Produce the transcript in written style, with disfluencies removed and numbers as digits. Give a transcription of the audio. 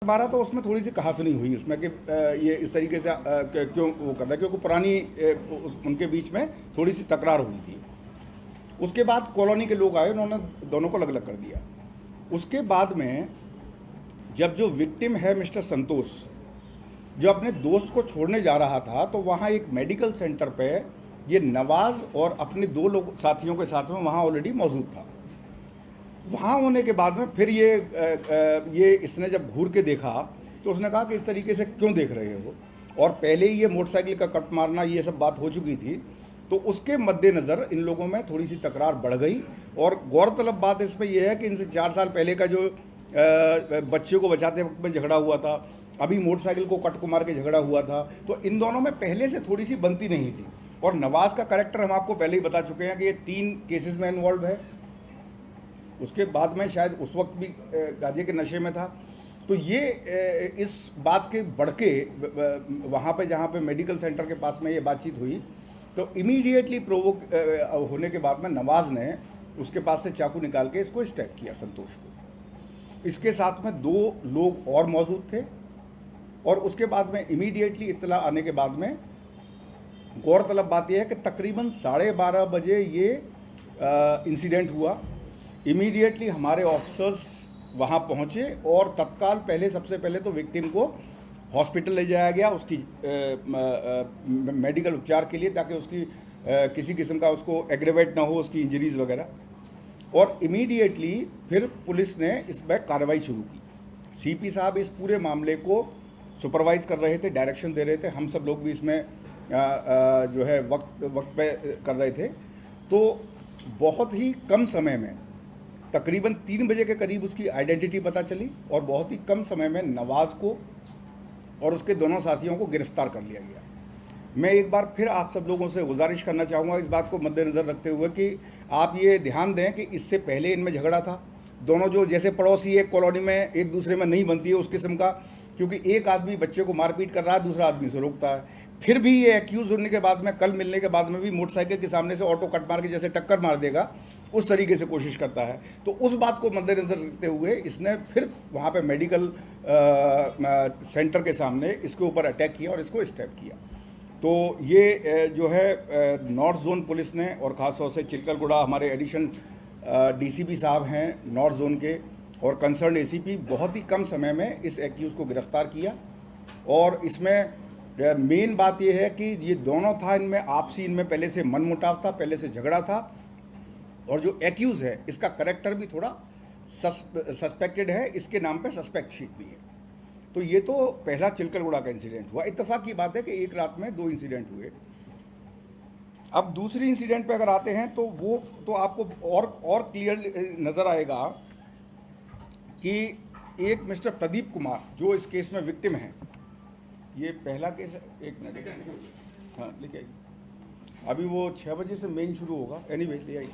मारा तो उसमें थोड़ी सी कहासुनी हुई उसमें कि ये इस तरीके से क्यों वो कर रहा है, क्योंकि पुरानी उनके बीच में थोड़ी सी तकरार हुई थी। उसके बाद कॉलोनी के लोग आए, उन्होंने दोनों को अलग अलग कर दिया। उसके बाद में जब जो विक्टिम है मिस्टर संतोष, जो अपने दोस्त को छोड़ने जा रहा था, तो वहाँ एक मेडिकल सेंटर पे ये नवाज़ और अपने 2 लोग साथियों के साथ में वहाँ ऑलरेडी मौजूद था। वहाँ होने के बाद में फिर ये इसने जब घूर के देखा तो उसने कहा कि इस तरीके से क्यों देख रहे हो, और पहले ही ये मोटरसाइकिल का कट मारना ये सब बात हो चुकी थी। तो उसके मद्देनज़र इन लोगों में थोड़ी सी तकरार बढ़ गई। और गौरतलब बात इसमें यह है कि इनसे 4 साल पहले का जो बच्चे को बचाते वक्त में झगड़ा हुआ था, अभी मोटरसाइकिल को कट को मार के झगड़ा हुआ था, तो इन दोनों में पहले से थोड़ी सी बनती नहीं थी। और नवाज़ का कैरेक्टर हम आपको पहले ही बता चुके हैं कि ये 3 केसेस में इन्वॉल्व है। उसके बाद में शायद उस वक्त भी गांजे के नशे में था। तो ये इस बात के बढ़ के वहाँ पे जहाँ पे मेडिकल सेंटर के पास में ये बातचीत हुई, तो इमीडिएटली प्रोवोक होने के बाद में नवाज़ ने उसके पास से चाकू निकाल के इसको स्टैब किया, संतोष को। इसके साथ में 2 लोग और मौजूद थे। और उसके बाद में इमीडिएटली इत्तला आने के बाद में गौरतलब बात यह है कि तकरीबन 12:30 बजे ये इंसिडेंट हुआ। इमीडिएटली हमारे ऑफिसर्स वहाँ पहुँचे और तत्काल पहले सबसे पहले तो विक्टिम को हॉस्पिटल ले जाया गया उसकी मेडिकल उपचार के लिए, ताकि उसकी किसी किस्म का उसको एग्रेवेट ना हो, उसकी इंजरीज वगैरह। और इमीडिएटली फिर पुलिस ने इस पर कार्रवाई शुरू की। सीपी साहब इस पूरे मामले को सुपरवाइज कर रहे थे, डायरेक्शन दे रहे थे, हम सब लोग भी इसमें जो है वक्त पे कर रहे थे। तो बहुत ही कम समय में तकरीबन 3 बजे के करीब उसकी आइडेंटिटी पता चली और बहुत ही कम समय में नवाज़ को और उसके दोनों साथियों को गिरफ्तार कर लिया गया। मैं एक बार फिर आप सब लोगों से गुजारिश करना चाहूँगा इस बात को मद्देनज़र रखते हुए कि आप ये ध्यान दें कि इससे पहले इनमें झगड़ा था। दोनों जो जैसे पड़ोसी एक कॉलोनी में एक दूसरे में नहीं बनती है उस किस्म का, क्योंकि एक आदमी बच्चे को मारपीट कर रहा है, दूसरा आदमी से रोकता है। फिर भी ये एक्यूज़ होने के बाद में, कल मिलने के बाद में भी मोटरसाइकिल के सामने से ऑटो कट मार के जैसे टक्कर मार देगा उस तरीके से कोशिश करता है। तो उस बात को मद्देनज़र रखते हुए इसने फिर वहाँ पे मेडिकल सेंटर के सामने इसके ऊपर अटैक किया और इसको स्टैब किया। तो ये जो है नॉर्थ जोन पुलिस ने, और ख़ास तौर से चिलकलगुड़ा हमारे एडिशन डीसीपी साहब हैं नॉर्थ जोन के, और कंसर्न एसीपी, बहुत ही कम समय में इस एक्यूज़ को गिरफ्तार किया। और इसमें मेन बात यह है कि ये दोनों था, इनमें आपसी इनमें पहले से मनमुटाव था, पहले से झगड़ा था। और जो एक्यूज़ है इसका करेक्टर भी थोड़ा सस्पेक्टेड है, इसके नाम पे सस्पेक्ट शीट भी है। तो ये तो पहला चिलकलगुड़ा का इंसिडेंट हुआ। इत्तेफाक की बात है कि एक रात में 2 इंसिडेंट हुए। अब दूसरी इंसिडेंट पे अगर आते हैं तो वो तो आपको और क्लियर नज़र आएगा कि एक मिस्टर प्रदीप कुमार जो इस केस में विक्टिम है, ये पहला केस है। एक मिनट, हाँ लिखे आइए। अभी वो 6 बजे से मेन शुरू होगा, एनीवे ले आइए।